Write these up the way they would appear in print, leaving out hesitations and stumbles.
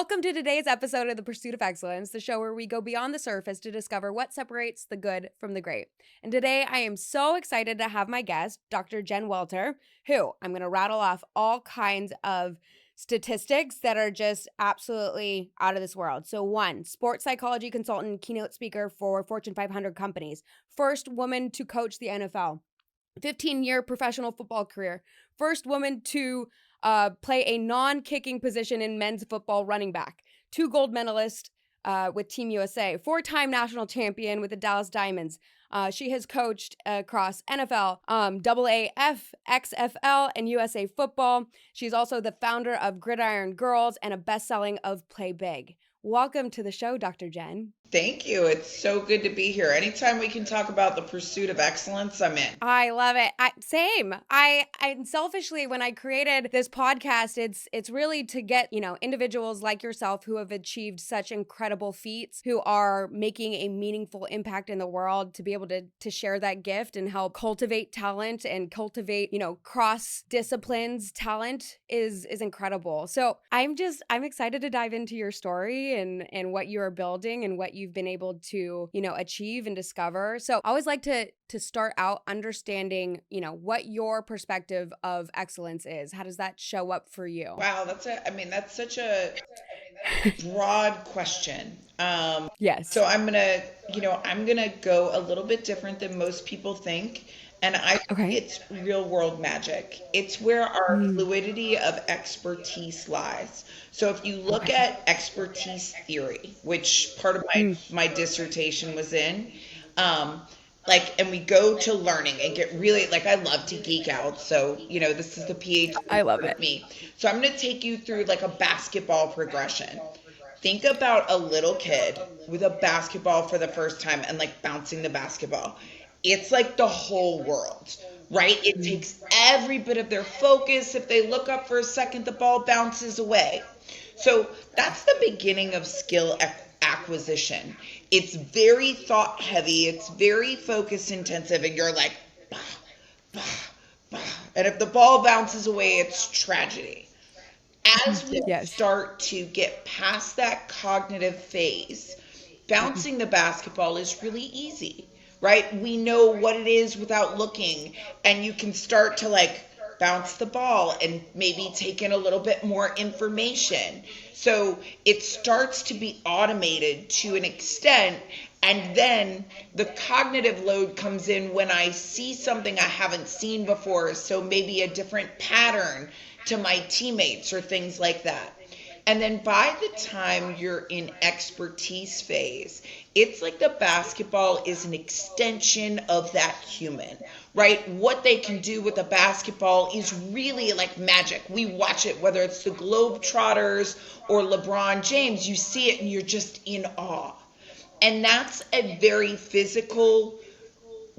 Welcome to today's episode of The Pursuit of Excellence, the show where we go beyond the surface to discover what separates the good from the great. And today I am so excited to have my guest, Dr. Jen Welter, who I'm going to rattle off all kinds of statistics that are just absolutely out of this world. So 1, sports psychology consultant, keynote speaker for Fortune 500 companies, first woman to coach the NFL, 15-year professional football career, first woman to play a non-kicking position in men's football, running back, 2 gold medalists with Team USA, 4-time national champion with the Dallas Diamonds. She has coached across NFL, AAF, XFL, and USA Football. She's also the founder of Gridiron Girls and a best-selling of Play Big. Welcome to the show, Dr. Jen. Thank you. It's so good to be here. Anytime we can talk about the pursuit of excellence, I'm in. I love it. Same. I selfishly, when I created this podcast, it's really to get, individuals like yourself who have achieved such incredible feats, who are making a meaningful impact in the world, to be able to share that gift and help cultivate talent and cultivate, cross disciplines talent is incredible. So I'm excited to dive into your story and what you are building and what you've been able to, achieve and discover. So I always like to start out understanding, what your perspective of excellence is. How does that show up for you? Wow, that's such a broad question. Yes. So I'm gonna go a little bit different than most people think. And it's real world magic. It's where our fluidity of expertise lies. So if you look at expertise theory, which part of my dissertation was in, and we go to learning and get really, I love to geek out. So, this is the PhD. I love it. Me. So I'm going to take you through a basketball progression. Think about a little kid with a basketball for the first time and bouncing the basketball. It's the whole world, right? It takes every bit of their focus. If they look up for a second, the ball bounces away. So that's the beginning of skill acquisition. It's very thought heavy. It's very focus intensive. And you're like, bah, bah, bah. And if the ball bounces away, it's tragedy. As we start to get past that cognitive phase, bouncing the basketball is really easy. Right? We know what it is without looking, and you can start to bounce the ball and maybe take in a little bit more information. So it starts to be automated to an extent, and then the cognitive load comes in when I see something I haven't seen before, so maybe a different pattern to my teammates or things like that. And then by the time you're in expertise phase, it's like the basketball is an extension of that human, right? What they can do with a basketball is really like magic. We watch it, whether it's the Globetrotters or LeBron James, you see it and you're just in awe. And that's a very physical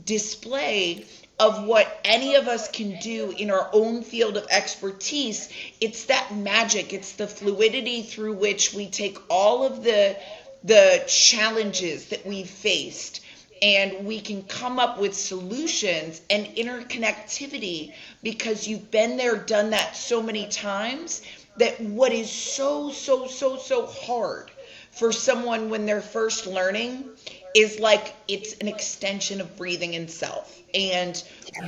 display of what any of us can do in our own field of expertise. It's that magic. It's the fluidity through which we take all of the challenges that we've faced, and we can come up with solutions and interconnectivity because you've been there, done that so many times, that what is so hard for someone when they're first learning is it's an extension of breathing in self. And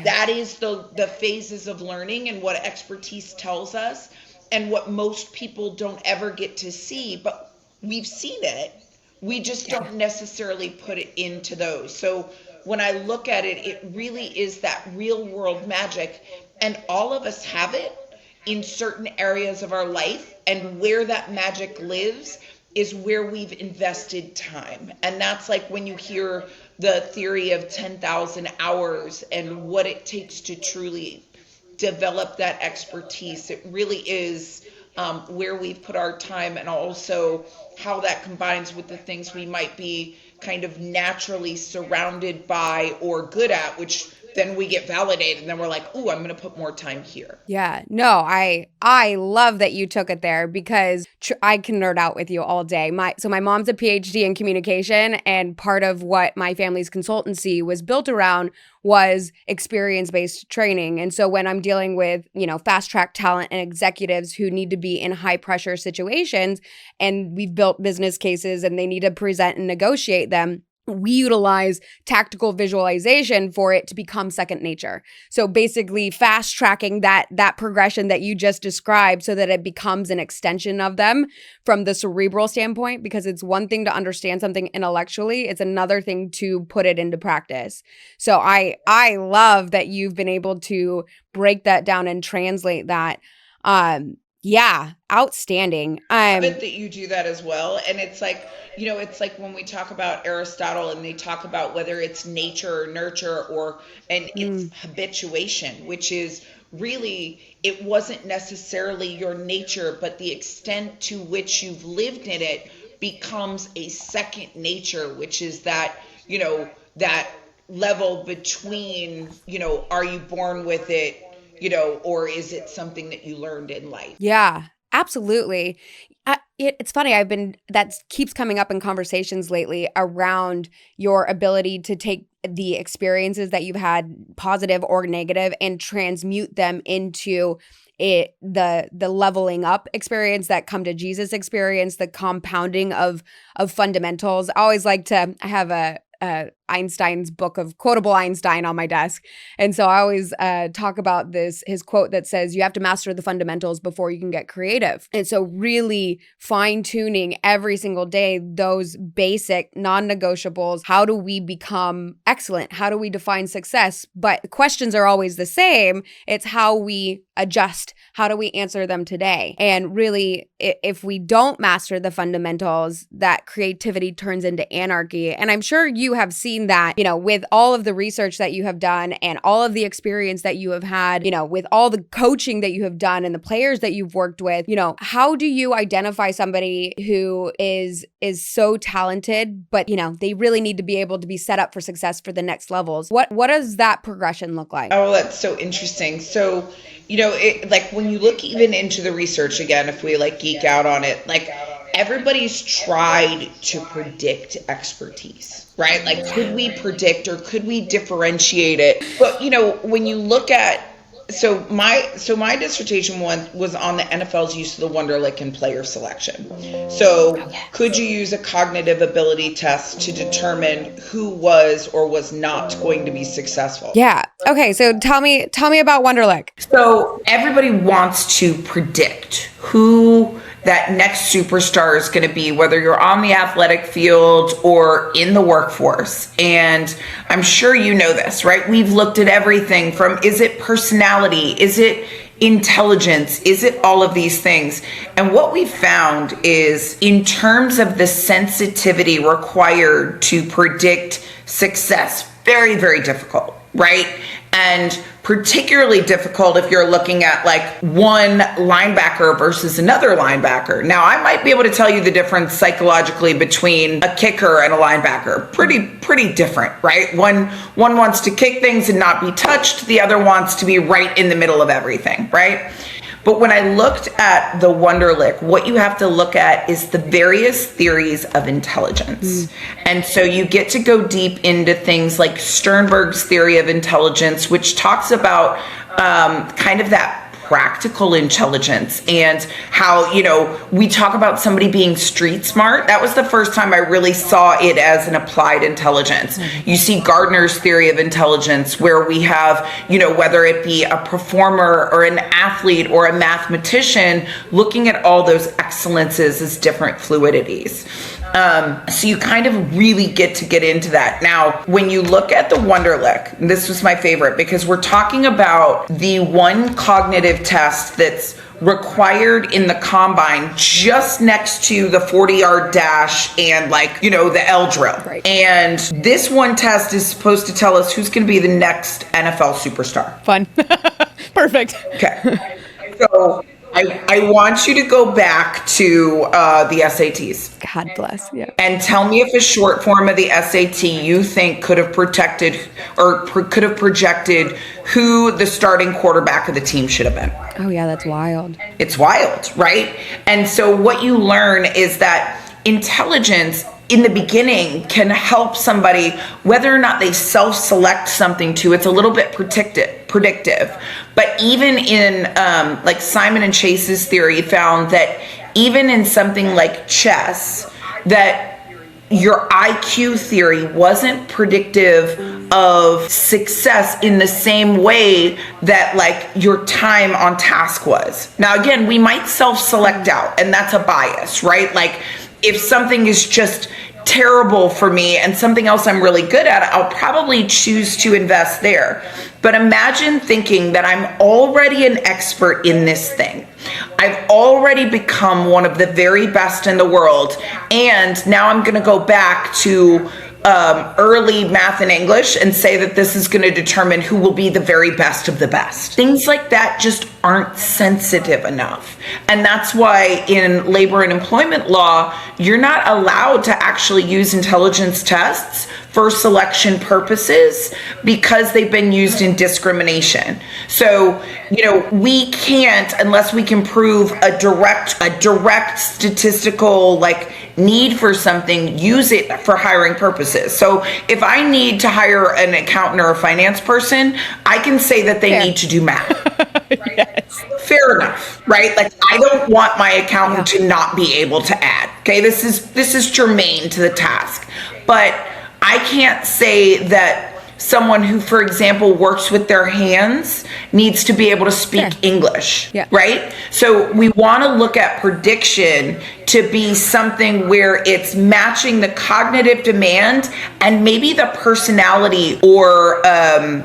that is the phases of learning and what expertise tells us, and what most people don't ever get to see, but we've seen it. We just don't necessarily put it into those. So when I look at it, it really is that real world magic, and all of us have it in certain areas of our life, and where that magic lives is where we've invested time. And that's when you hear the theory of 10,000 hours and what it takes to truly develop that expertise. It really is where we've put our time, and also how that combines with the things we might be kind of naturally surrounded by or good at, which then we get validated and then we're like, ooh, I'm going to put more time here. Yeah, no, I love that you took it there because I can nerd out with you all day. My mom's a PhD in communication, and part of what my family's consultancy was built around was experience-based training. And so when I'm dealing with, fast track talent and executives who need to be in high pressure situations, and we've built business cases and they need to present and negotiate them, we utilize tactical visualization for it to become second nature. So basically fast tracking that progression that you just described so that it becomes an extension of them from the cerebral standpoint, because it's one thing to understand something intellectually. It's another thing to put it into practice. So I love that you've been able to break that down and translate that. Yeah, outstanding. I bet that you do that as well. And it's like, it's like when we talk about Aristotle and they talk about whether it's nature or nurture and it's habituation, which is really, it wasn't necessarily your nature, but the extent to which you've lived in it becomes a second nature, which is that, that level between, are you born with it? Or is it something that you learned in life? Yeah, absolutely. It's funny. That keeps coming up in conversations lately around your ability to take the experiences that you've had, positive or negative, and transmute them into the leveling up experience, that come to Jesus experience, the compounding of fundamentals. I always like to, I have Einstein's book of quotable Einstein on my desk. And so I always talk about his quote that says, you have to master the fundamentals before you can get creative. And so really fine tuning every single day, those basic non-negotiables. How do we become excellent? How do we define success? But the questions are always the same. It's how we adjust. How do we answer them today? And really, if we don't master the fundamentals, that creativity turns into anarchy. And I'm sure you have seen that, with all of the research that you have done and all of the experience that you have had, with all the coaching that you have done and the players that you've worked with. How do you identify somebody who is so talented, but they really need to be able to be set up for success for the next levels? What does that progression look like? Oh, that's so interesting. So, like when you look even into the research again, if we geek out on it, everybody's tried to predict expertise, right? Could we predict or could we differentiate it? But, when you look at, so my dissertation was on the NFL's use of the Wonderlic in player selection. So could you use a cognitive ability test to determine who was or was not going to be successful? Yeah. Okay. So tell me about Wonderlic. So everybody wants to predict who that next superstar is going to be, whether you're on the athletic field or in the workforce. And I'm sure you know this, right? We've looked at everything from, is it personality? Is it intelligence? Is it all of these things? And what we found is, in terms of the sensitivity required to predict success, very, very difficult, right? And particularly difficult if you're looking at one linebacker versus another linebacker. Now, I might be able to tell you the difference psychologically between a kicker and a linebacker. Pretty different, right? One wants to kick things and not be touched. The other wants to be right in the middle of everything, right? But when I looked at the Wonderlic, what you have to look at is the various theories of intelligence. And so you get to go deep into things like Sternberg's theory of intelligence, which talks about kind of that practical intelligence and how, we talk about somebody being street smart. That was the first time I really saw it as an applied intelligence. You see Gardner's theory of intelligence, where we have, whether it be a performer or an athlete or a mathematician, looking at all those excellences as different fluidities. So you kind of really get into that. Now, when you look at the Wonderlic, this was my favorite because we're talking about the one cognitive test that's required in the combine just next to the 40-yard dash and the L drill. Right. And this one test is supposed to tell us who's going to be the next NFL superstar. Fun. Perfect. Okay. So I want you to go back to the SATs. God bless. Yeah. And tell me if a short form of the SAT you think could have protected or could have projected who the starting quarterback of the team should have been. Oh, yeah, that's wild. It's wild, right? And so what you learn is that intelligence in the beginning can help somebody, whether or not they self-select something to, it's a little bit predictive. But even in like Simon and Chase's theory found that even in something like chess, that your IQ theory wasn't predictive of success in the same way that like your time on task was. Now, again, we might self-select out, and that's a bias, right? Like if something is just terrible for me and something else I'm really good at, I'll probably choose to invest there. But imagine thinking that I'm already an expert in this thing. I've already become one of the very best in the world. And now I'm going to go back to early math and English and say that this is going to determine who will be the very best of the best. Things like that just aren't sensitive enough. And that's why in labor and employment law, you're not allowed to actually use intelligence tests for selection purposes because they've been used in discrimination. So, we can't, unless we can prove a direct statistical need for something, use it for hiring purposes. So if I need to hire an accountant or a finance person, I can say that they need to do math. Yes. Fair enough, right? Like I don't want my accountant to not be able to add. Okay, this is germane to the task. But I can't say that someone who, for example, works with their hands needs to be able to speak English, right? So we want to look at prediction to be something where it's matching the cognitive demand and maybe the personality or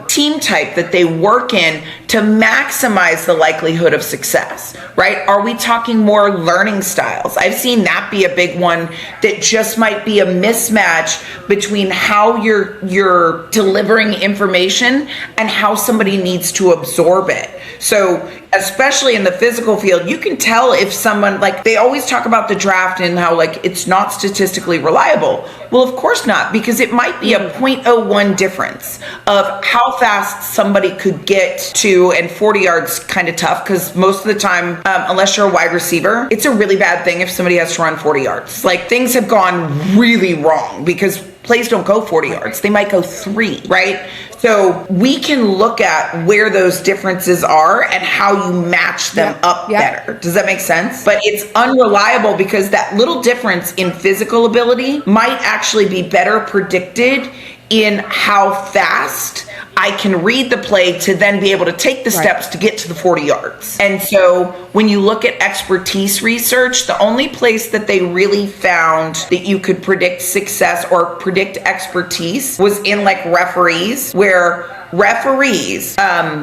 team type that they work in to maximize the likelihood of success, right? Are we talking more learning styles? I've seen that be a big one that just might be a mismatch between how you're delivering information and how somebody needs to absorb it. So especially in the physical field, you can tell if someone, they always talk about the draft and how it's not statistically reliable. Well, of course not, because it might be a 0.01 difference of how fast somebody could get to, and 40 yards kind of tough because most of the time, unless you're a wide receiver, it's a really bad thing if somebody has to run 40 yards. Things have gone really wrong because plays don't go 40 yards. They might go 3, right? So we can look at where those differences are and how you match them up better. Does that make sense? But it's unreliable because that little difference in physical ability might actually be better predicted in how fast I can read the play to then be able to take the steps to get to the 40 yards. And so when you look at expertise research, the only place that they really found that you could predict success or predict expertise was in referees, where referees,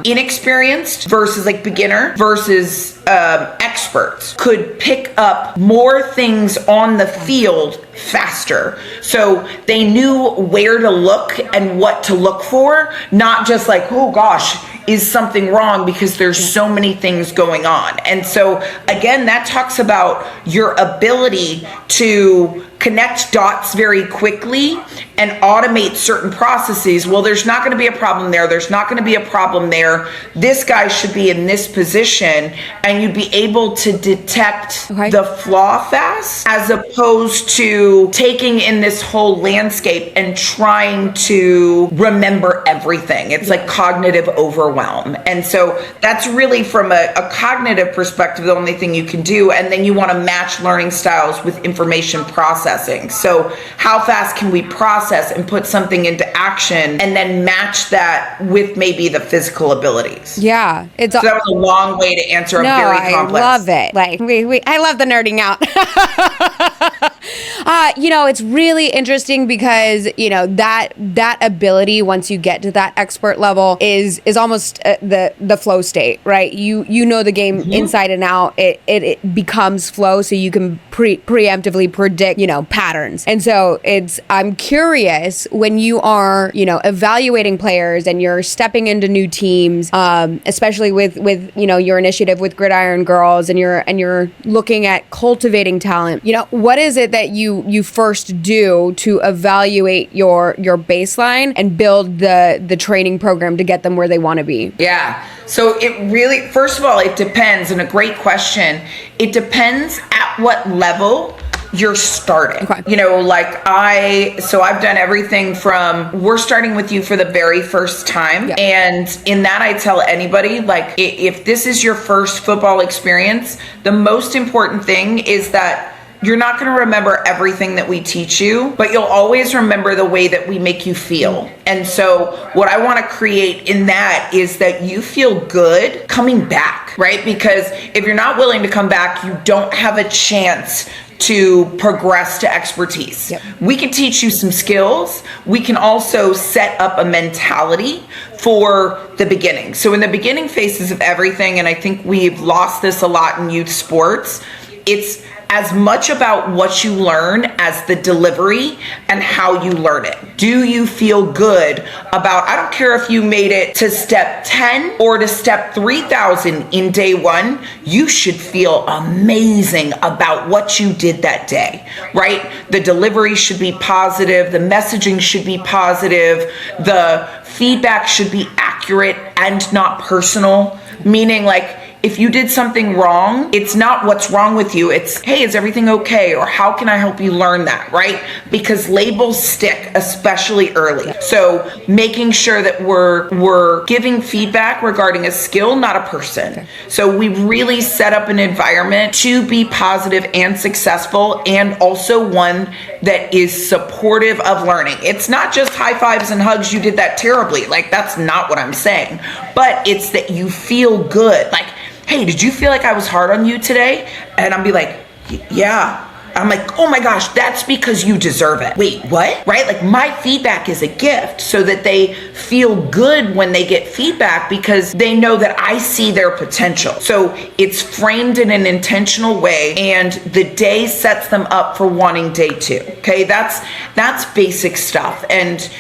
inexperienced versus beginner versus experts, could pick up more things on the field faster. So they knew where to look and what to look for, not just oh gosh, is something wrong, because there's so many things going on. And so again, that talks about your ability to connect dots very quickly and automate certain processes. Well, there's not going to be a problem there. There's not going to be a problem there. This guy should be in this position, and you'd be able to detect the flaw fast, as opposed to taking in this whole landscape and trying to remember everything. It's cognitive overwhelm. And so that's really, from a cognitive perspective, the only thing you can do. And then you want to match learning styles with information processing. So how fast can we process and put something into action, and then match that with maybe the physical abilities? Yeah. So that was a long way to answer a very complex. I love it. I love the nerding out. It's really interesting because, that ability, once you get to that expert level, is almost the flow state, right? You know the game inside and out. It becomes flow, so you can preemptively predict, patterns. And so I'm curious, when you are, evaluating players and you're stepping into new teams, especially with your initiative with Gridiron Girls, and you're looking at cultivating talent, what is it that you first do to evaluate your baseline and build the training program to get them where they want to be? Yeah. So it really, first of all, it depends, and a great question. It depends at what level you're starting. Okay. I've done everything from, we're starting with you for the very first time. Yeah. And in that, I tell anybody, if this is your first football experience, the most important thing is that you're not going to remember everything that we teach you, but you'll always remember the way that we make you feel. And so what I want to create in that is that you feel good coming back, right? Because if you're not willing to come back, you don't have a chance to progress to expertise. Yep. We can teach you some skills. We can also set up a mentality for the beginning. So in the beginning phases of everything, and I think we've lost this a lot in youth sports, it's as much about what you learn as the delivery and how you learn it. Do you feel good about, I don't care if you made it to step 10 or to step 3,000 in day one, you should feel amazing about what you did that day, right? The delivery should be positive, the messaging should be positive, the feedback should be accurate and not personal, meaning if you did something wrong, it's not what's wrong with you. It's, hey, is everything okay? Or how can I help you learn that, right? Because labels stick, especially early. So making sure that we're giving feedback regarding a skill, not a person. So we really set up an environment to be positive and successful, and also one that is supportive of learning. It's not just high fives and hugs, you did that terribly. That's not what I'm saying. But it's that you feel good. Hey, did you feel like I was hard on you today? And I'll be like, yeah. I'm like, oh my gosh, that's because you deserve it. Wait, what? Right? My feedback is a gift, so that they feel good when they get feedback, because they know that I see their potential. So it's framed in an intentional way, and the day sets them up for wanting day two. Okay, that's basic stuff. And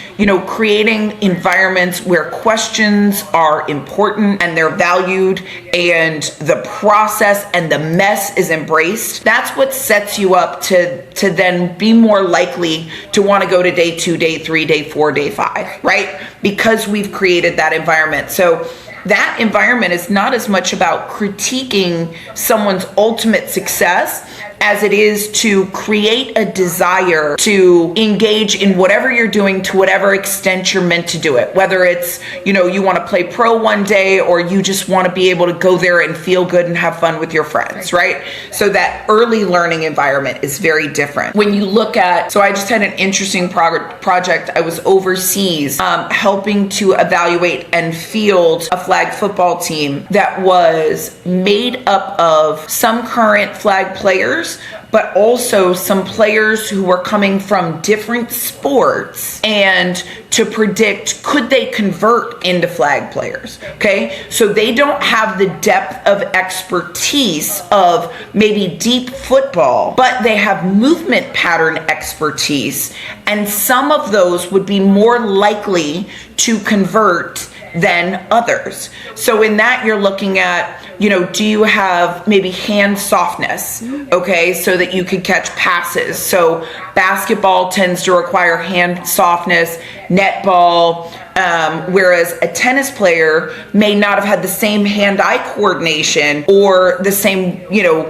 creating environments where questions are important and they're valued, and the process and the mess is embraced. That's what sets you up to then be more likely to want to go to day 2, day 3, day 4, day 5, right? Because we've created that environment. So that environment is not as much about critiquing someone's ultimate success as it is to create a desire to engage in whatever you're doing to whatever extent you're meant to do it. Whether it's, you want to play pro one day, or you just want to be able to go there and feel good and have fun with your friends, right? So that early learning environment is very different. When you look at, so I just had an interesting project. I was overseas helping to evaluate and field a flag football team that was made up of some current flag players, but also some players who were coming from different sports, and to predict, could they convert into flag players? Okay, so they don't have the depth of expertise of maybe deep football, but they have movement pattern expertise, and some of those would be more likely to convert than others. So in that, you're looking at, do you have maybe hand softness? Okay, so that you could catch passes. So basketball tends to require hand softness, netball, whereas a tennis player may not have had the same hand-eye coordination or the same,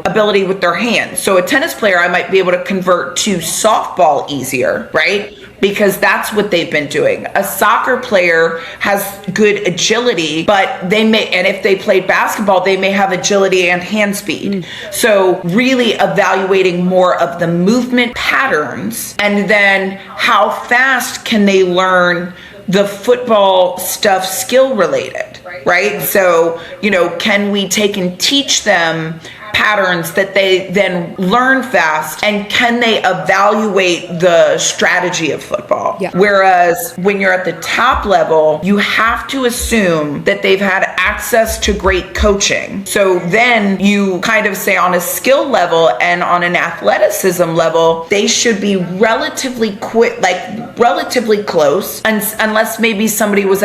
ability with their hands. So a tennis player, I might be able to convert to softball easier, right? Because that's what they've been doing. A soccer player has good agility, but they may, and if they played basketball, they may have agility and hand speed. So really evaluating more of the movement patterns, and then how fast can they learn the football stuff skill related, right? So, can we take and teach them patterns that they then learn fast, and can they evaluate the strategy of football? Yeah. Whereas when you're at the top level, you have to assume that they've had access to great coaching. So then you kind of say on a skill level and on an athleticism level, they should be relatively relatively close, unless maybe somebody was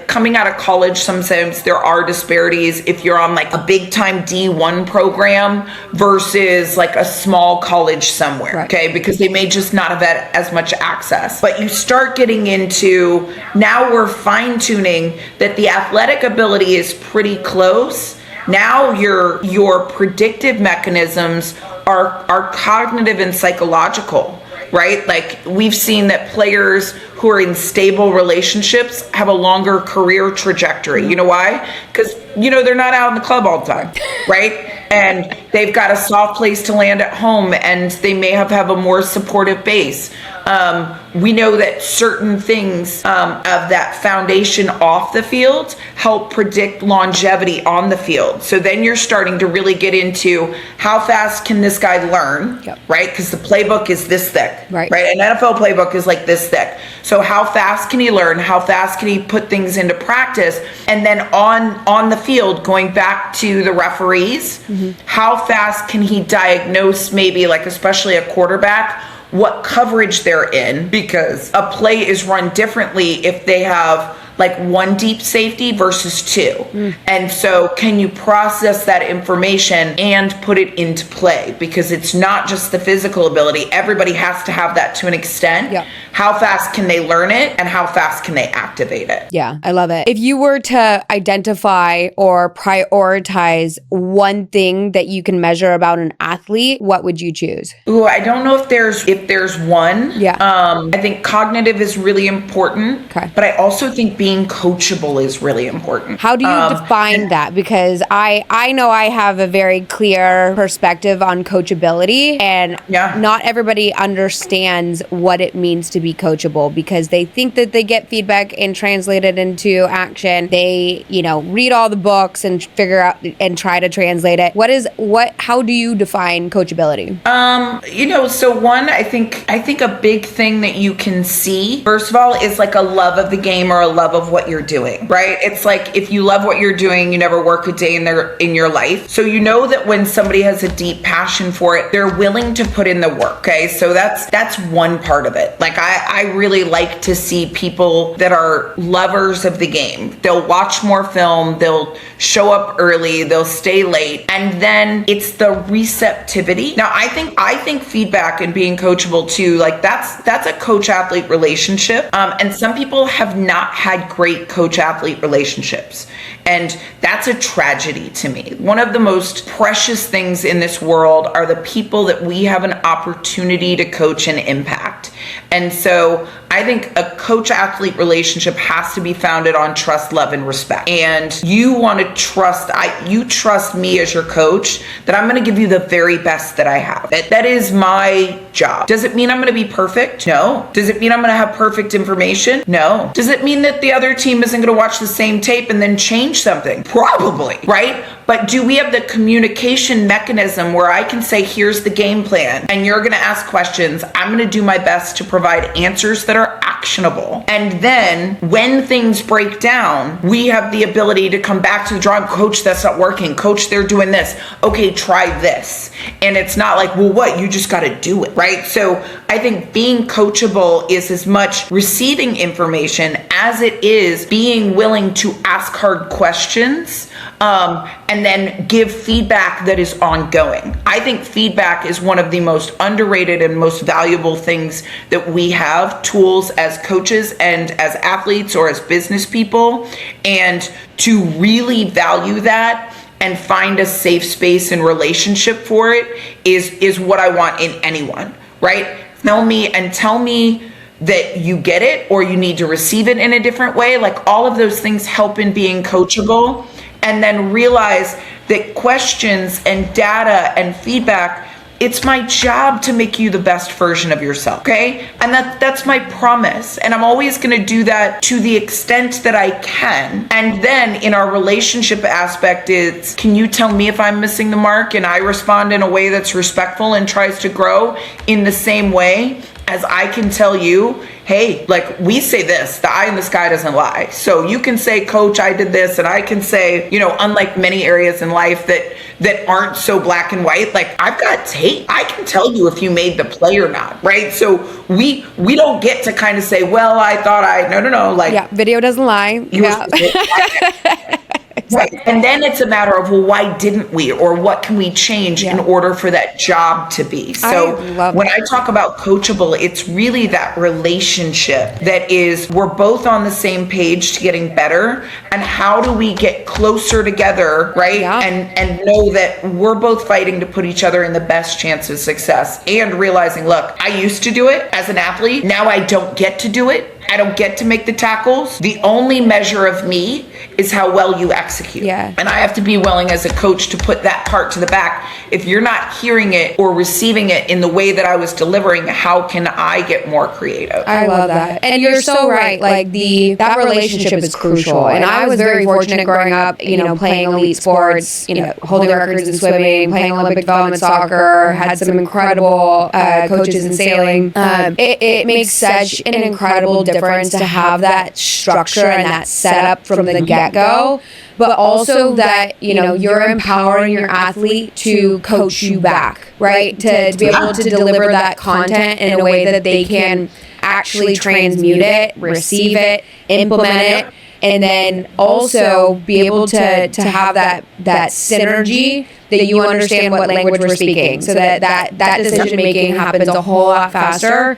coming out of college. Sometimes there are disparities if you're on like a big time D1 program versus like a small college somewhere, right. Okay, because they may just not have had as much access. But you start getting into, now we're fine tuning that the athletic ability is pretty close. Now your predictive mechanisms are cognitive and psychological, right? Like we've seen that players who are in stable relationships have a longer career trajectory. You know why? Because, they're not out in the club all the time, right? And they've got a soft place to land at home, and they may have a more supportive base. We know that certain things of that foundation off the field help predict longevity on the field. So then you're starting to really get into how fast can this guy learn, yep. right? Because the playbook is this thick, right? An NFL playbook is like this thick. So how fast can he learn? How fast can he put things into practice? And then on the field, going back to the referees, mm-hmm. How fast can he diagnose, maybe like especially a quarterback, what coverage they're in, because a play is run differently if they have like one deep safety versus two. And so can you process that information and put it into play? Because it's not just the physical ability. Everybody has to have that to an extent. Yeah. How fast can they learn it, and how fast can they activate it? Yeah, I love it. If you were to identify or prioritize one thing that you can measure about an athlete, what would you choose? Ooh, I don't know if there's one. Yeah. I think cognitive is really important. Okay. But I also think being coachable is really important. How do you define that? Because I know I have a very clear perspective on coachability, and not everybody understands what it means to be coachable, because they think that they get feedback and translate it into action. They, read all the books and figure out and try to translate it. How do you define coachability? So one, I think a big thing that you can see, first of all, is like a love of the game or a love of what you're doing, right? It's like, if you love what you're doing, you never work a day in your life. So you know that when somebody has a deep passion for it, they're willing to put in the work. Okay. So that's one part of it. Like I really like to see people that are lovers of the game. They'll watch more film, they'll show up early, they'll stay late, and then it's the receptivity. Now I think feedback and being coachable too, like that's a coach-athlete relationship. And some people have not had great coach-athlete relationships. And that's a tragedy to me. One of the most precious things in this world are the people that we have an opportunity to coach and impact. And so I think a coach-athlete relationship has to be founded on trust, love, and respect. And you want to you trust me as your coach that I'm going to give you the very best that I have. That is my job. Does it mean I'm going to be perfect? No. Does it mean I'm going to have perfect information? No. Does it mean that the other team isn't going to watch the same tape and then change something? Probably, right? But do we have the communication mechanism where I can say, here's the game plan, and you're going to ask questions. I'm going to do my best to provide answers that are actionable. And then when things break down, we have the ability to come back to the drawing. Coach, that's not working. Coach, they're doing this. Okay, try this. And it's not like, well, what? You just got to do it, right? So I think being coachable is as much receiving information as it is being willing to ask hard questions, and then give feedback that is ongoing. I think feedback is one of the most underrated and most valuable things that we have, tools as coaches and as athletes or as business people. And to really value that and find a safe space and relationship for it is what I want in anyone, right? Tell me that you get it, or you need to receive it in a different way. Like, all of those things help in being coachable. And then realize that questions and data and feedback it's my job to make you the best version of yourself, okay? And that's my promise. And I'm always gonna do that to the extent that I can. And then in our relationship aspect, it's, can you tell me if I'm missing the mark? And I respond in a way that's respectful and tries to grow in the same way as I can tell you, hey, like we say this, the eye in the sky doesn't lie. So you can say, coach, I did this. And I can say, you know, unlike many areas in life that aren't so black and white, like I've got tape. I can tell you if you made the play or not, right? So we don't get to kind of say, well, I thought no, like. Yeah, video doesn't lie. Yeah. Right. And then it's a matter of, well, why didn't we? Or what can we change in order for that job to be? So when I talk about coachable, it's really that relationship that is, we're both on the same page to getting better. And how do we get closer together, right? Yeah. And know that we're both fighting to put each other in the best chance of success, and realizing, look, I used to do it as an athlete. Now I don't get to do it. I don't get to make the tackles. The only measure of me is how well you execute. Yeah. And I have to be willing as a coach to put that part to the back. If you're not hearing it or receiving it in the way that I was delivering, how can I get more creative? I love that. And you're so right. Like that relationship is crucial. And I was very fortunate growing up, you know, playing elite sports, you know, holding records in swimming, playing Olympic development soccer, had some incredible coaches in sailing. It makes such an incredible difference to have that structure and that setup from the get-go, but also that, you know, you're empowering your athlete to coach you back, right? To be able to deliver that content in a way that they can actually transmute it, receive it, implement it, and then also be able to have that synergy that you understand what language we're speaking, so that decision making happens a whole lot faster.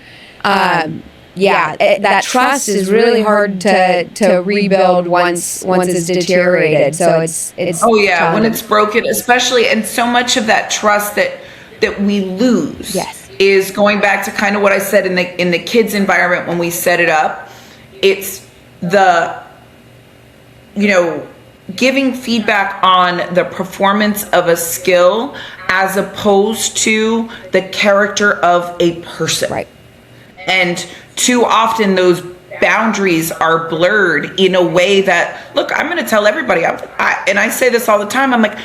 That trust is really hard to rebuild once it's deteriorated. So it's when it's broken, especially, and so much of that trust that we lose is going back to kind of what I said in the kids environment when we set it up. It's the, you know, giving feedback on the performance of a skill as opposed to the character of a person. Right. And too often those boundaries are blurred in a way that, look, I'm going to tell everybody, and I say this all the time, I'm like,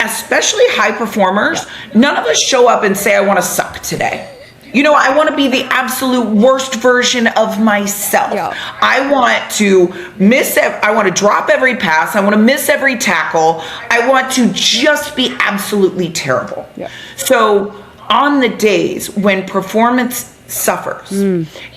especially high performers, none of us show up and say, I want to suck today. You know, I want to be the absolute worst version of myself. Yeah. I want to I want to drop every pass. I want to miss every tackle. I want to just be absolutely terrible. Yeah. So on the days when performance suffers,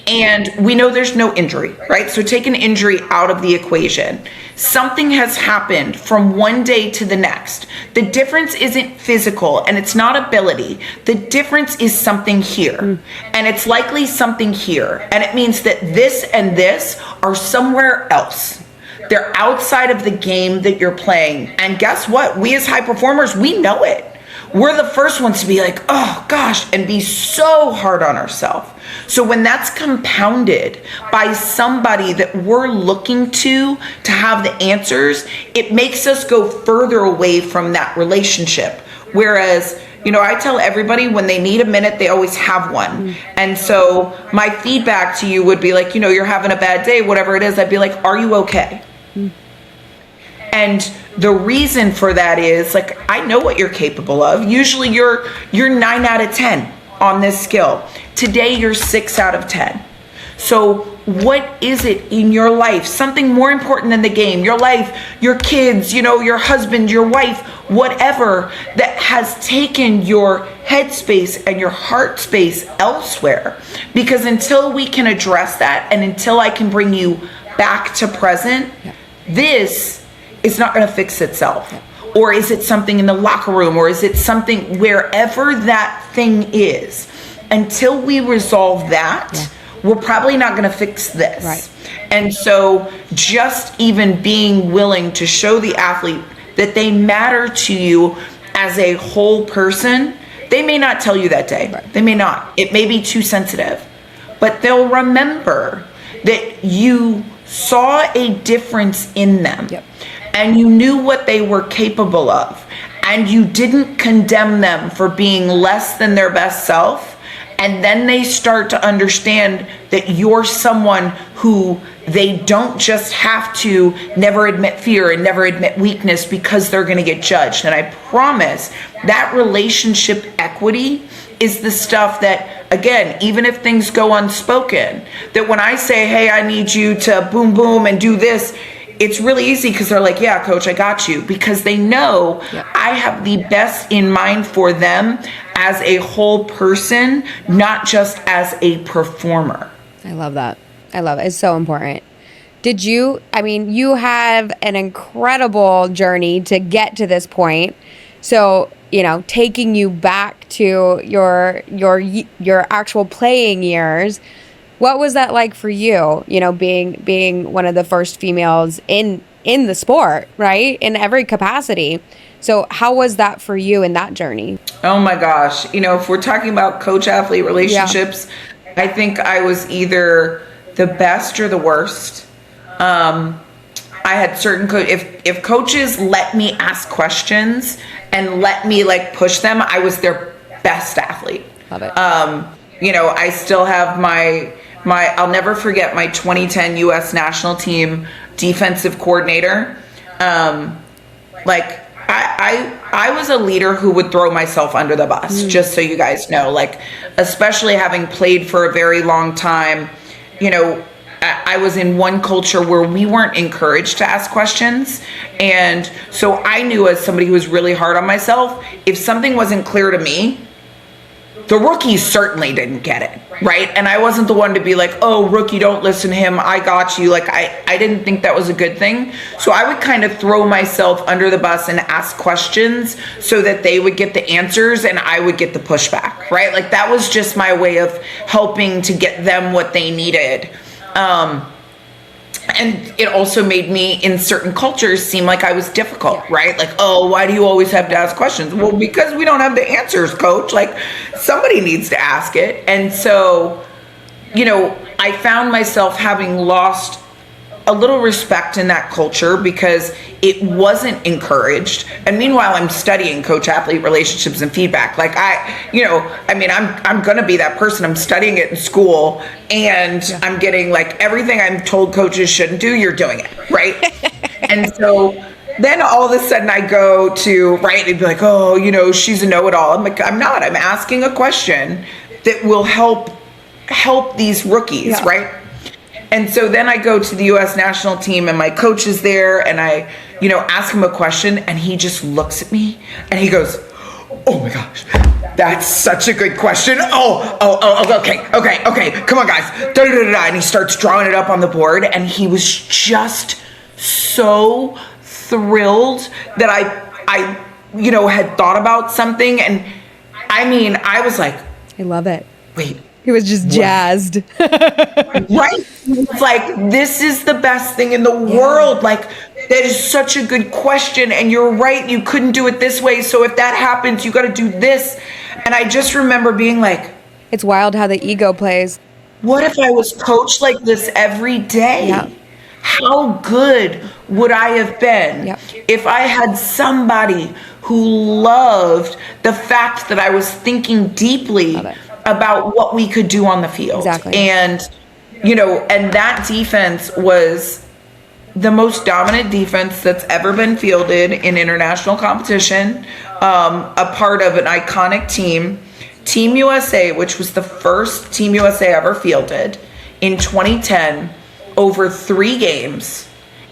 and we know there's no injury, right? So take an injury out of the equation. Something has happened from one day to the next. The difference isn't physical and it's not ability. The difference is something here. And it's likely something here. And it means that this and this are somewhere else. They're outside of the game that you're playing. And guess what? We as high performers, we know it. We're the first ones to be like, oh gosh, and be so hard on ourselves. So when that's compounded by somebody that we're looking to have the answers, it makes us go further away from that relationship. Whereas, you know, I tell everybody when they need a minute, they always have one. And so my feedback to you would be like, you know, you're having a bad day, whatever it is, I'd be like, are you okay? And the reason for that is, like, I know what you're capable of. Usually you're 9 out of 10 on this skill. Today you're 6 out of 10. So what is it in your life? Something more important than the game, your life, your kids, you know, your husband, your wife, whatever, that has taken your headspace and your heart space elsewhere. Because until we can address that, and until I can bring you back to present, this is not going to fix itself. Or is it something in the locker room? Or is it something wherever that thing is? Until we resolve that, we're probably not going to fix this. Right. And so just even being willing to show the athlete that they matter to you as a whole person, they may not tell you that day. Right. They may not. It may be too sensitive. But they'll remember that you saw a difference in them. Yep. And you knew what they were capable of and you didn't condemn them for being less than their best self, and then they start to understand that you're someone who they don't just have to never admit fear and never admit weakness because they're going to get judged. And I promise that relationship equity is the stuff that, again, even if things go unspoken, that when I say, hey, I need you to boom, boom, and do this, it's really easy because they're like, yeah, coach, I got you. Because they know I have the best in mind for them as a whole person, not just as a performer. I love that. I love it. It's so important. You have an incredible journey to get to this point. So, taking you back to your actual playing years, what was that like for you, being one of the first females in the sport, right? In every capacity. So how was that for you in that journey? Oh my gosh. If we're talking about coach-athlete relationships, I think I was either the best or the worst. I had certain if coaches let me ask questions and let me push them, I was their best athlete. Love it. I still have my I'll never forget my 2010 US national team defensive coordinator. I was a leader who would throw myself under the bus, just so you guys know, especially having played for a very long time. I was in one culture where we weren't encouraged to ask questions. And so I knew, as somebody who was really hard on myself, if something wasn't clear to me, the rookies certainly didn't get it, right? And I wasn't the one to be like, oh, rookie, don't listen to him, I got you. I didn't think that was a good thing. So I would kind of throw myself under the bus and ask questions so that they would get the answers and I would get the pushback, right? That was just my way of helping to get them what they needed. And it also made me, in certain cultures, seem like I was difficult, right? Oh, why do you always have to ask questions? Well, because we don't have the answers, coach. Somebody needs to ask it. And so, I found myself having lost a little respect in that culture because it wasn't encouraged. And meanwhile, I'm studying coach-athlete relationships and feedback. I'm going to be that person. I'm studying it in school, and I'm getting everything I'm told coaches shouldn't do, you're doing it, right? And so then all of a sudden I go to, right, and be like, oh, she's a know-it-all. I'm like, I'm not. I'm asking a question that will help these rookies, right? And so then I go to the U.S. national team and my coach is there and I, ask him a question and he just looks at me and he goes, oh my gosh, that's such a good question. Okay. Come on, guys. And he starts drawing it up on the board and he was just so thrilled that I had thought about something. And I was like, I love it. Wait. He was just jazzed. Right? It's this is the best thing in the world. That is such a good question. And you're right. You couldn't do it this way. So if that happens, you got to do this. And I just remember being it's wild how the ego plays. What if I was coached like this every day? Yeah. How good would I have been if I had somebody who loved the fact that I was thinking deeply about what we could do on the field. Exactly. And, and that defense was the most dominant defense that's ever been fielded in international competition, a part of an iconic team, Team USA, which was the first Team USA ever fielded in 2010, over 3 games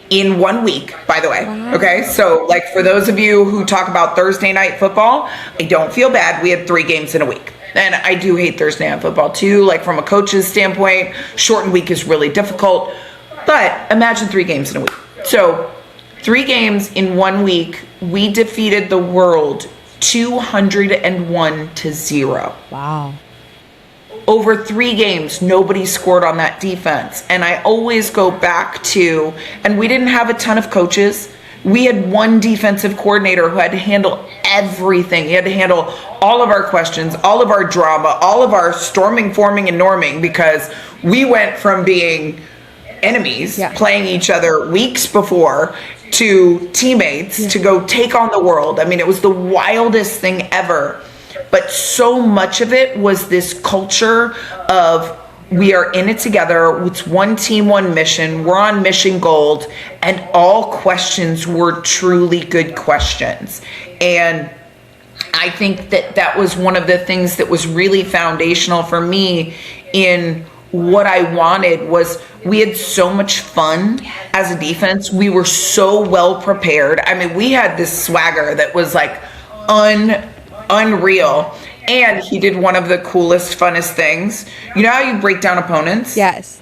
in 1 week, by the way. Wow. Okay. So for those of you who talk about Thursday night football, I don't feel bad. We had 3 games in a week. And I do hate Thursday night football too. From a coach's standpoint, shortened week is really difficult. But imagine 3 games in a week. So 3 games in 1 week, we defeated the world 201-0. Wow. Over 3 games, nobody scored on that defense. And I always go back to, and we didn't have a ton of coaches. We had one defensive coordinator who had to handle everything. He had to handle all of our questions, all of our drama, all of our storming, forming, and norming, because we went from being enemies, playing each other weeks before, to teammates to go take on the world. I mean, it was the wildest thing ever. But so much of it was this culture of we are in it together. It's one team, one mission. We're on mission gold. And all questions were truly good questions. And I think that was one of the things that was really foundational for me in what I wanted. Was we had so much fun as a defense. We were so well prepared. I mean, we had this swagger that was like unreal. And he did one of the coolest, funnest things. You know how you break down opponents? Yes.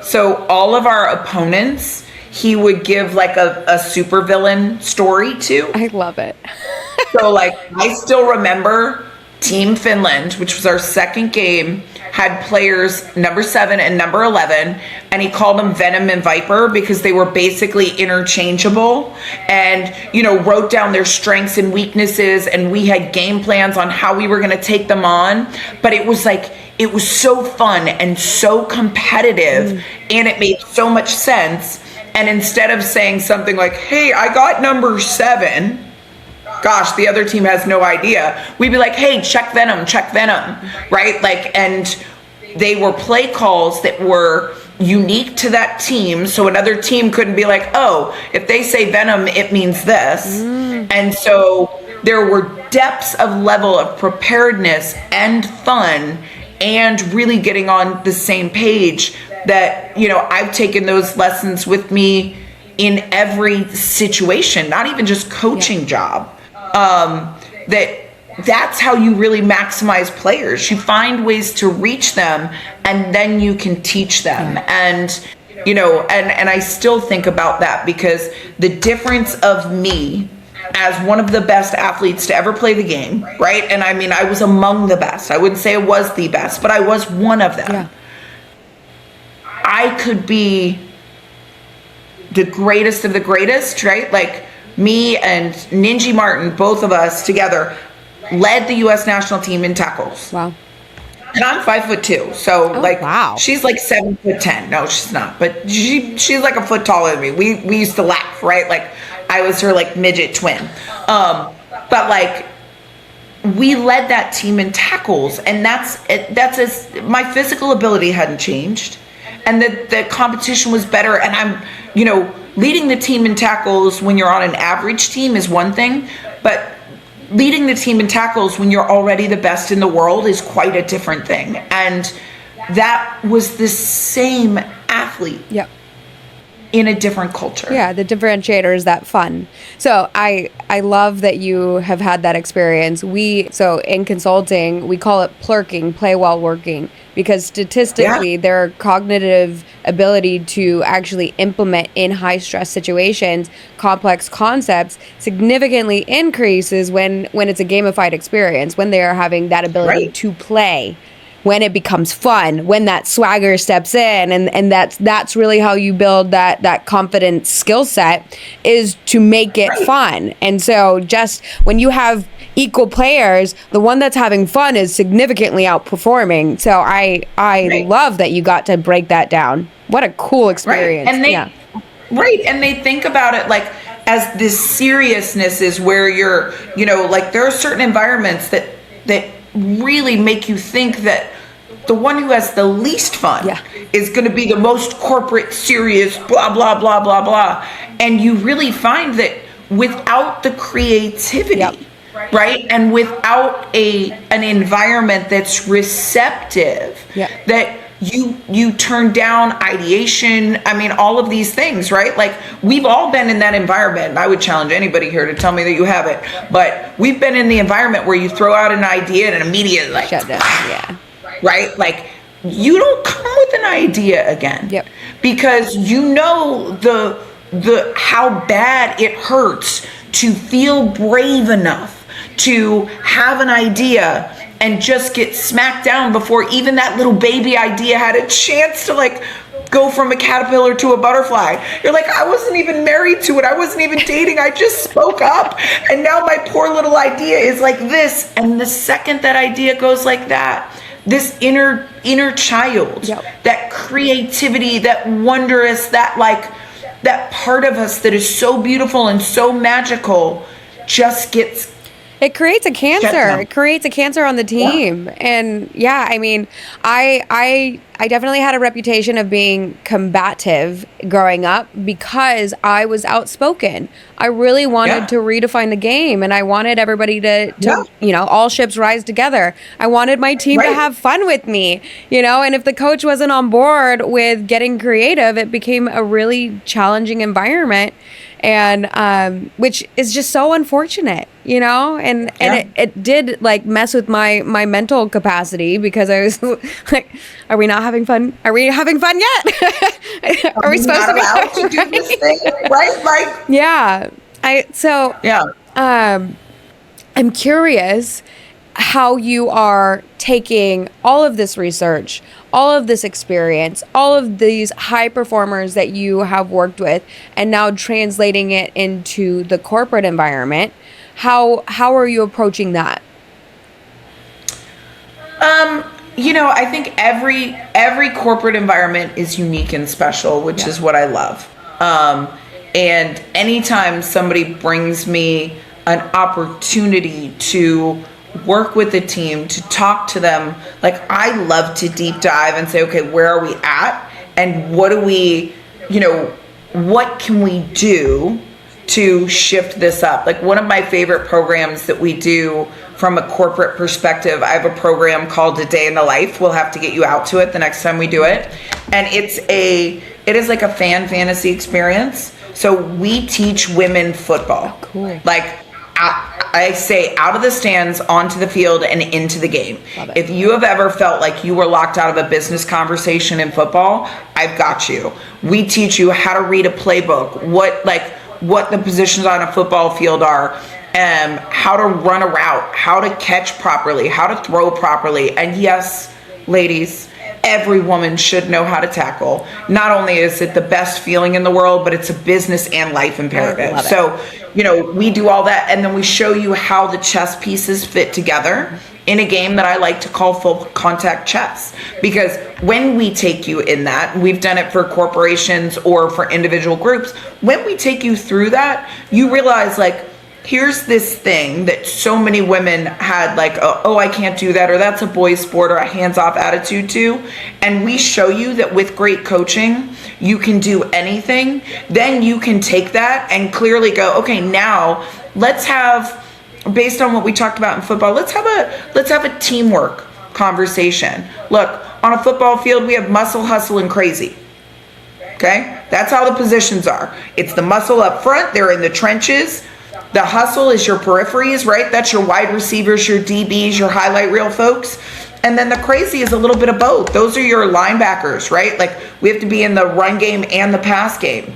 So all of our opponents, he would give like a supervillain story to. I love it. So like, I still remember Team Finland, which was our second game, had players number 7 and number 11, and he called them Venom and Viper because they were basically interchangeable, and, you know, wrote down their strengths and weaknesses, and we had game plans on how we were going to take them on. But it was like, it was so fun and so competitive, and it made so much sense. And instead of saying something like, hey, I got number 7, gosh, the other team has no idea, we'd be like, hey, check Venom, right? Like, and they were play calls that were unique to that team, so another team couldn't be like, oh, if they say Venom, it means this. And so there were depths of level of preparedness and fun and really getting on the same page that, you know, I've taken those lessons with me in every situation, not even just coaching job. That's how you really maximize players. You find ways to reach them, and then you can teach them. And, you know, and I still think about that, because the difference of me as one of the best athletes to ever play the game, right? And I mean, I was among the best. I wouldn't say I was the best, but I was one of them. Yeah. I could be the greatest of the greatest, right? Like, me and Ninji Martin, both of us together, led the U.S. national team in tackles. Wow. And I'm 5'2", so wow. She's like 7'10". No, she's not, but she's like a foot taller than me. We used to laugh, right? Like, I was her like midget twin. But like, we led that team in tackles, and my physical ability hadn't changed, and the competition was better, and I'm, you know, leading the team in tackles when you're on an average team is one thing, but leading the team in tackles when you're already the best in the world is quite a different thing. And that was the same athlete. Yep. In a different culture. Yeah, the differentiator is that fun. So I love that you have had that experience. So in consulting, we call it plurking, play while working, because statistically their cognitive ability to actually implement in high stress situations complex concepts significantly increases when it's a gamified experience, when they are having that ability to play, when it becomes fun, when that swagger steps in, and that's really how you build that confident skill set, is to make it fun. And so just when you have equal players, the one that's having fun is significantly outperforming. So I love that you got to break that down. What a cool experience. And and they think about it like as this seriousness is where you're, you know, like there are certain environments that really make you think that the one who has the least fun is going to be the most corporate, serious, blah, blah, blah, blah, blah. And you really find that without the creativity, right? And without an environment that's receptive, that you turn down ideation. I mean, all of these things, right? Like, we've all been in that environment. I would challenge anybody here to tell me that you haven't, but we've been in the environment where you throw out an idea and immediately like shut down. Right? Like, you don't come with an idea again. Because you know the how bad it hurts to feel brave enough to have an idea and just get smacked down before even that little baby idea had a chance to like go from a caterpillar to a butterfly. You're like, I wasn't even married to it. I wasn't even dating. I just spoke up. And now my poor little idea is like this. And the second that idea goes like that, this inner child, that creativity, that wondrous, that like that part of us that is so beautiful and so magical just gets It creates a shut cancer. down. It creates a cancer on the Yeah. team. And yeah, I mean, I definitely had a reputation of being combative growing up because I was outspoken. I really wanted Yeah. to redefine the game, and I wanted everybody to Yeah. all ships rise together. I wanted my team to Right. have fun with me, and if the coach wasn't on board with getting creative, it became a really challenging environment, and which is just so unfortunate, and Yeah. it did like mess with my mental capacity because I was like, are we not having fun? Are we having fun yet? Are we You're supposed not to be allowed to do this thing, right? Like, Yeah. yeah. I'm curious how you are taking all of this research, all of this experience, all of these high performers that you have worked with, and now translating it into the corporate environment. How are you approaching that? I think every corporate environment is unique and special, which is what I love. And anytime somebody brings me an opportunity to work with a team, to talk to them, like I love to deep dive and say, okay, where are we at? And what do we, what can we do to shift this up? Like one of my favorite programs that we do from a corporate perspective, I have a program called A Day in the Life. We'll have to get you out to it the next time we do it. And it is like a fan fantasy experience. So we teach women football. Oh, cool. Like I say out of the stands, onto the field, and into the game. Love it. If you have ever felt like you were locked out of a business conversation in football, I've got you. We teach you how to read a playbook, what the positions on a football field are, how to run a route, how to catch properly, how to throw properly. And yes, ladies, every woman should know how to tackle. Not only is it the best feeling in the world, but it's a business and life imperative. Love it. So, we do all that, and then we show you how the chess pieces fit together in a game that I like to call full contact chess. Because when we take you in that, we've done it for corporations or for individual groups, when we take you through that, you realize like, here's this thing that so many women had like, oh, I can't do that, or that's a boy's sport, or a hands-off attitude to. And we show you that with great coaching, you can do anything. Then you can take that and clearly go, okay, now let's have, based on what we talked about in football, let's have a teamwork conversation. Look, on a football field, we have muscle, hustle, and crazy. Okay? That's how the positions are. It's the muscle up front. They're in the trenches. The hustle is your peripheries, right? That's your wide receivers, your DBs, your highlight reel folks. And then the crazy is a little bit of both. Those are your linebackers, right? Like we have to be in the run game and the pass game.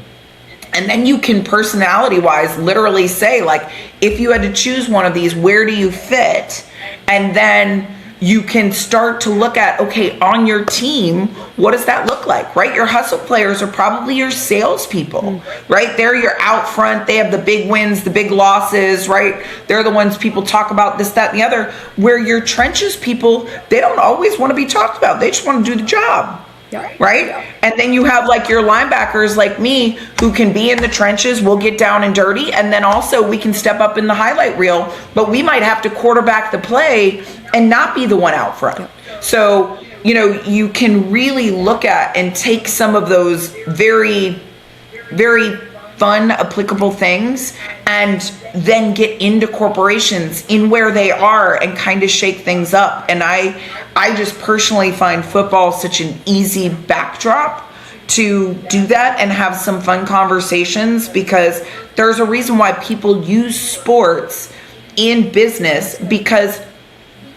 And then you can personality-wise literally say, like, if you had to choose one of these, where do you fit? And then you can start to look at, okay, on your team, what does that look like, right? Your hustle players are probably your salespeople, right? They're your out front. They have the big wins, the big losses, right? They're the ones people talk about, this, that, and the other. Where your trenches people, they don't always want to be talked about. They just want to do the job. Yeah. Right? Yeah. And then you have like your linebackers like me who can be in the trenches, we'll get down and dirty, and then also we can step up in the highlight reel, but we might have to quarterback the play and not be the one out front. Yeah. So, you can really look at and take some of those very, very fun, applicable things and then get into corporations in where they are and kind of shake things up. And I just personally find football such an easy backdrop to do that and have some fun conversations, because there's a reason why people use sports in business, because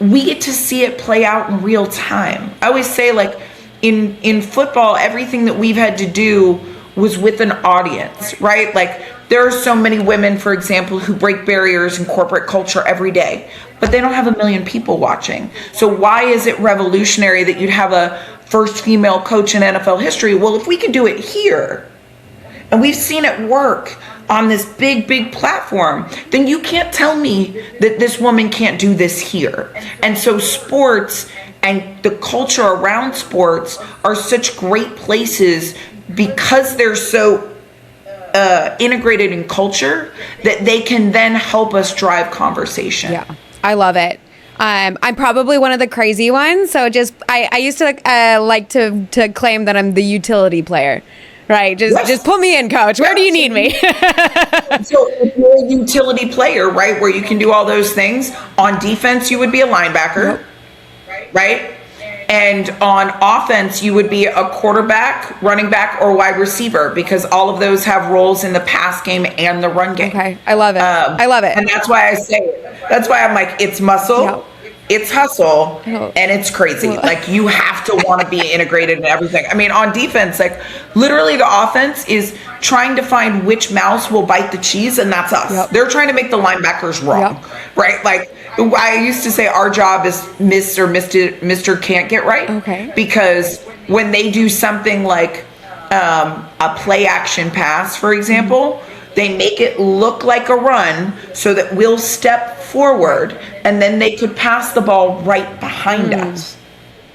we get to see it play out in real time. I always say, like, in football, everything that we've had to do was with an audience, right? Like, there are so many women, for example, who break barriers in corporate culture every day, but they don't have 1 million people watching. So why is it revolutionary that you'd have a first female coach in NFL history? Well, if we can do it here, and we've seen it work on this big, big platform, then you can't tell me that this woman can't do this here. And so sports and the culture around sports are such great places because they're so integrated in culture that they can then help us drive conversation. Yeah, I love it. I'm probably one of the crazy ones. So I used to like to claim that I'm the utility player, right? Just put me in, coach. Where do you need me? So if you're a utility player, right, where you can do all those things, on defense, you would be a linebacker, right? And on offense, you would be a quarterback, running back, or wide receiver, because all of those have roles in the pass game and the run game. Okay, I love it. I love it. And that's why I say, that's why I'm like, it's muscle, it's hustle, and it's crazy. Like, you have to want to be integrated in everything. I mean, on defense, like, literally the offense is trying to find which mouse will bite the cheese, and that's us. They're trying to make the linebackers wrong, right? Like, I used to say our job is Mr. Can't Get Right. Okay. Because when they do something like a play action pass, for example, they make it look like a run so that we'll step forward and then they could pass the ball right behind us.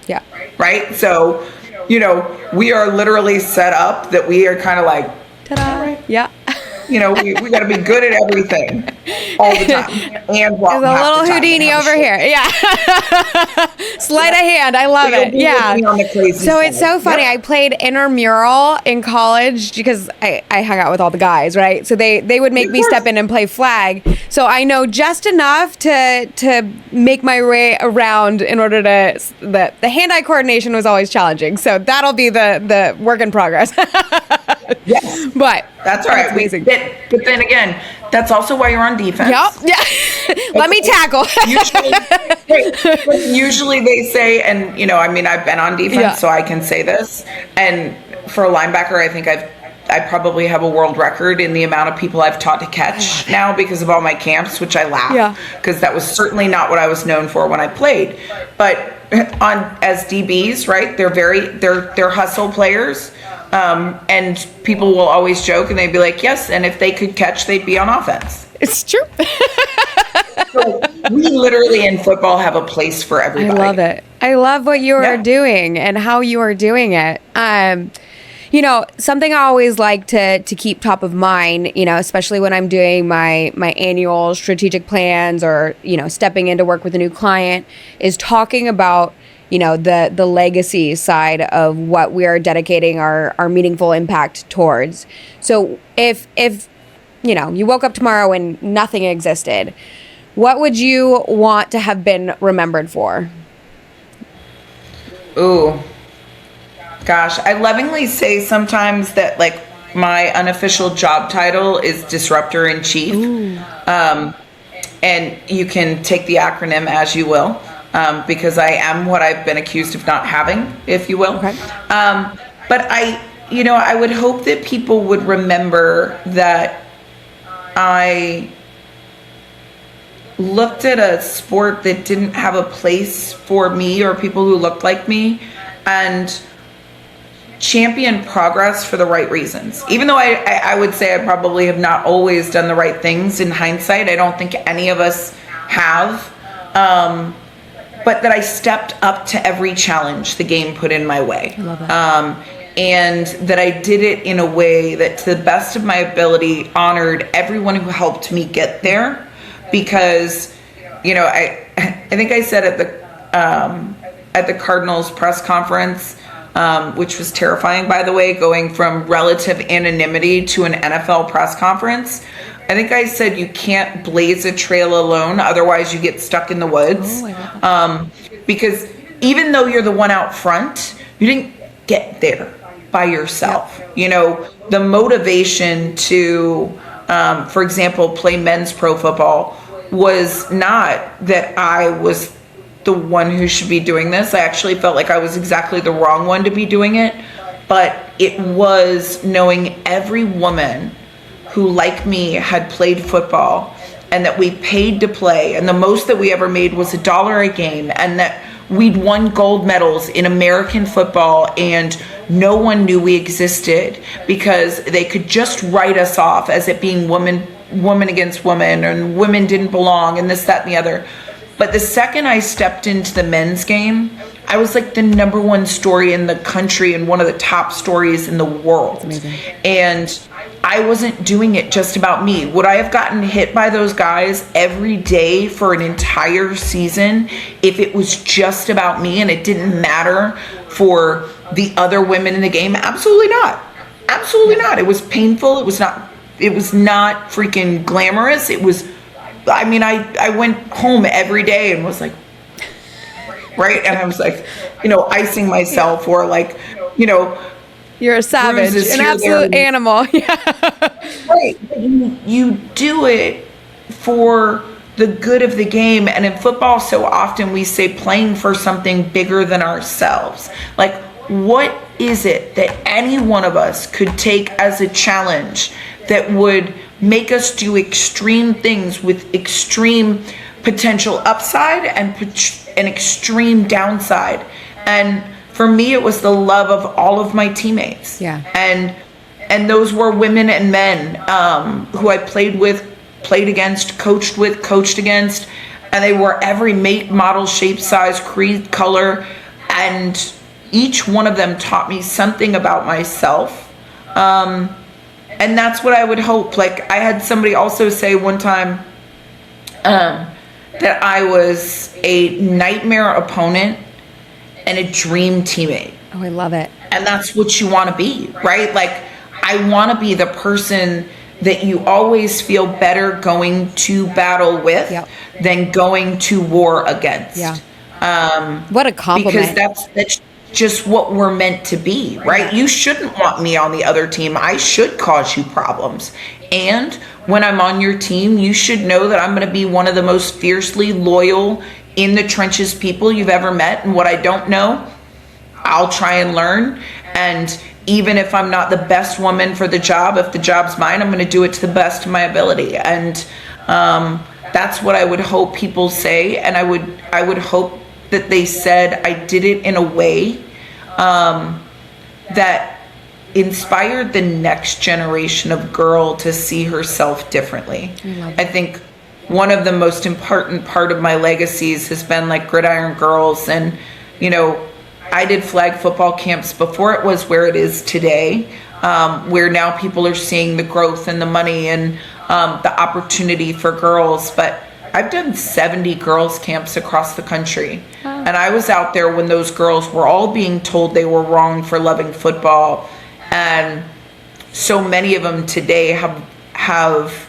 Yeah. Right? So, you know, we are literally set up that we are kind of like, ta-da. Yeah. You know, we got to be good at everything all the time. And there's a little Houdini over here. Yeah. Sleight of hand. I love it. Yeah. So it's so funny. I played intramural in college because I hung out with all the guys, right? So they would make me step in and play flag. So I know just enough to make my way around in order to, the hand-eye coordination was always challenging. So that'll be the work in progress. Yes. But that's all right. Amazing. But then again, that's also why you're on defense. Yep. Yeah. Let me tackle. Usually they say, and you know, I mean, I've been on defense, so I can say this. And for a linebacker, I think I probably have a world record in the amount of people I've taught to catch now because of all my camps, which I laugh because that was certainly not what I was known for when I played. But as DBs, right? They're hustle players. And people will always joke and they'd be like, yes, and if they could catch, they'd be on offense. It's true. So we literally in football have a place for everybody. I love it. I love what you are doing and how you are doing it. You know, something I always like to keep top of mind, you know, especially when I'm doing my annual strategic plans or, you know, stepping in to work with a new client, is talking about, you know, the legacy side of what we are dedicating our meaningful impact towards. So if you know, you woke up tomorrow and nothing existed, what would you want to have been remembered for? Ooh, gosh, I lovingly say sometimes that like my unofficial job title is disruptor in chief. And you can take the acronym as you will. Because I am what I've been accused of not having, if you will. Okay. But I would hope that people would remember that I looked at a sport that didn't have a place for me or people who looked like me and championed progress for the right reasons. Even though I would say I probably have not always done the right things in hindsight, I don't think any of us have. But that I stepped up to every challenge the game put in my way. I love that. And that I did it in a way that, to the best of my ability, honored everyone who helped me get there. Because, you know, I think I said at the Cardinals press conference, which was terrifying, by the way, going from relative anonymity to an NFL press conference. I think I said you can't blaze a trail alone, otherwise you get stuck in the woods. Because even though you're the one out front, you didn't get there by yourself. You know, the motivation to, for example, play men's pro football was not that I was the one who should be doing this. I actually felt like I was exactly the wrong one to be doing it. But it was knowing every woman who, like me, had played football and that we paid to play, and the most that we ever made was $1 a game, and that we'd won gold medals in American football and no one knew we existed because they could just write us off as it being woman against woman and women didn't belong and this, that, and the other. But the second I stepped into the men's game, I was like the #1 story in the country and one of the top stories in the world. And I wasn't doing it just about me. Would I have gotten hit by those guys every day for an entire season if it was just about me and it didn't matter for the other women in the game? Absolutely not. Absolutely not. It was painful. It was not freaking glamorous. It was, I mean, I went home every day and was like, right? And I was like, icing myself, or like, you're a savage, an absolute animal. Yeah. Right. You do it for the good of the game. And in football, so often we say playing for something bigger than ourselves. Like, what is it that any one of us could take as a challenge that would make us do extreme things with extreme potential upside and an extreme downside? And for me, it was the love of all of my teammates. Yeah. And those were women and men who I played with, played against, coached with, coached against. And they were every make, model, shape, size, creed, color. And each one of them taught me something about myself. And that's what I would hope. Like, I had somebody also say one time that I was a nightmare opponent and a dream teammate. Oh, I love it. And that's what you want to be, right? Like, I want to be the person that you always feel better going to battle with than going to war against. Yeah. What a compliment. Because that's just what we're meant to be, right? You shouldn't want me on the other team. I should cause you problems. And when I'm on your team, you should know that I'm going to be one of the most fiercely loyal, in the trenches people you've ever met. And what I don't know, I'll try and learn. And even if I'm not the best woman for the job, if the job's mine, I'm going to do it to the best of my ability. And that's what I would hope people say. And I would hope that they said I did it in a way that inspired the next generation of girl to see herself differently. I think one of the most important part of my legacies has been like Gridiron Girls. And, I did flag football camps before it was where it is today, where now people are seeing the growth and the money and the opportunity for girls. But I've done 70 girls camps across the country. Wow. And I was out there when those girls were all being told they were wrong for loving football. And so many of them today have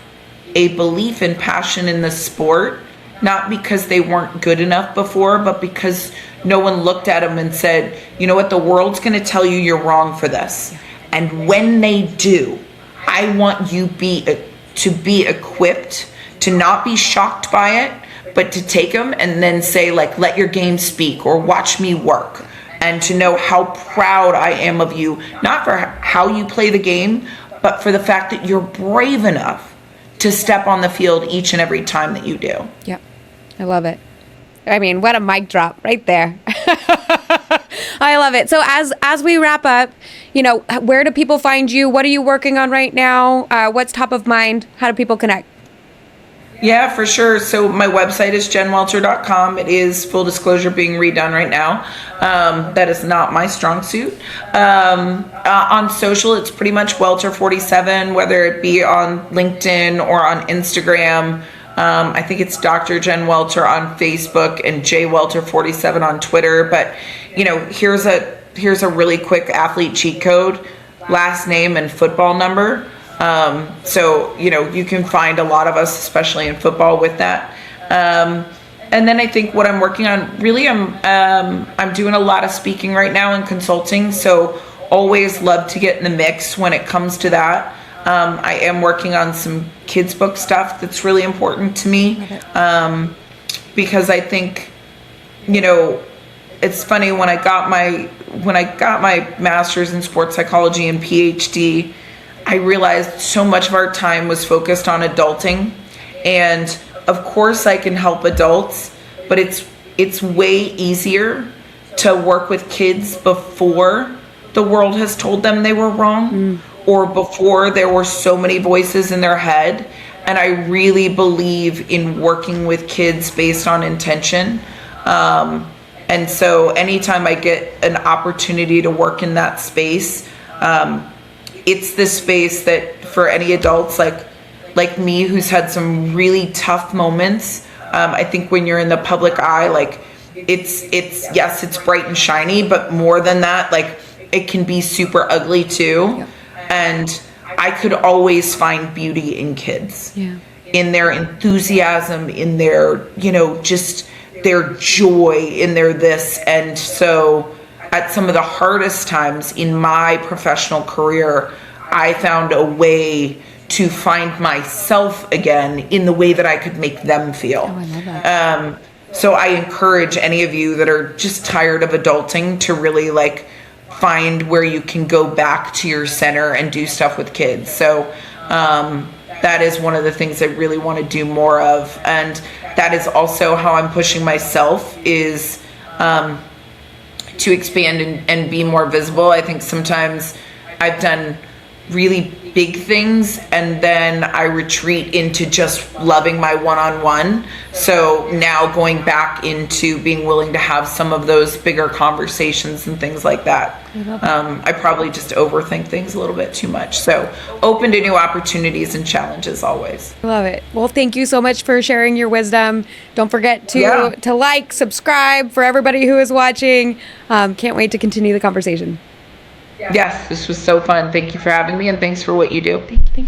a belief and passion in the sport, not because they weren't good enough before, but because no one looked at them and said, you know what, the world's going to tell you you're wrong for this. And when they do, I want you to be equipped to not be shocked by it, but to take them and then say, like, let your game speak, or watch me work. And to know how proud I am of you, not for how you play the game, but for the fact that you're brave enough to step on the field each and every time that you do. Yep. I love it. I mean, what a mic drop right there. I love it. So as we wrap up, where do people find you? What are you working on right now? What's top of mind? How do people connect? Yeah, for sure. So my website is jenwelter.com. It is, full disclosure, being redone right now. That is not my strong suit. On social, it's pretty much Welter47, whether it be on LinkedIn or on Instagram. I think it's Dr. Jen Welter on Facebook and jwelter47 on Twitter. But, here's a really quick athlete cheat code: last name and football number. So, you can find a lot of us, especially in football, with that. And then I think what I'm working on, really, I'm doing a lot of speaking right now and consulting. So always love to get in the mix when it comes to that. I am working on some kids book stuff that's really important to me. Because I think, it's funny, when I got my master's in sports psychology and PhD, I realized so much of our time was focused on adulting. And of course I can help adults, but it's way easier to work with kids before the world has told them they were wrong, or before there were so many voices in their head. And I really believe in working with kids based on intention. And so anytime I get an opportunity to work in that space, it's this space that for any adults like me who's had some really tough moments, I think when you're in the public eye, like it's yes, it's bright and shiny, but more than that, like it can be super ugly too. Yeah. And I could always find beauty in kids, in their enthusiasm, in their, just their joy, in their this. And so at some of the hardest times in my professional career, I found a way to find myself again in the way that I could make them feel. Oh, I love that. So I encourage any of you that are just tired of adulting to really like find where you can go back to your center and do stuff with kids. So that is one of the things I really want to do more of. And that is also how I'm pushing myself, is to expand and be more visible. I think sometimes I've done really big things and then I retreat into just loving my one-on-one. So now going back into being willing to have some of those bigger conversations and things like that. I probably just overthink things a little bit too much. So open to new opportunities and challenges always. I love it. Well, thank you so much for sharing your wisdom. Don't forget to like, subscribe for everybody who is watching. Can't wait to continue the conversation. Yes, this was so fun. Thank you for having me, and thanks for what you do. Thank you.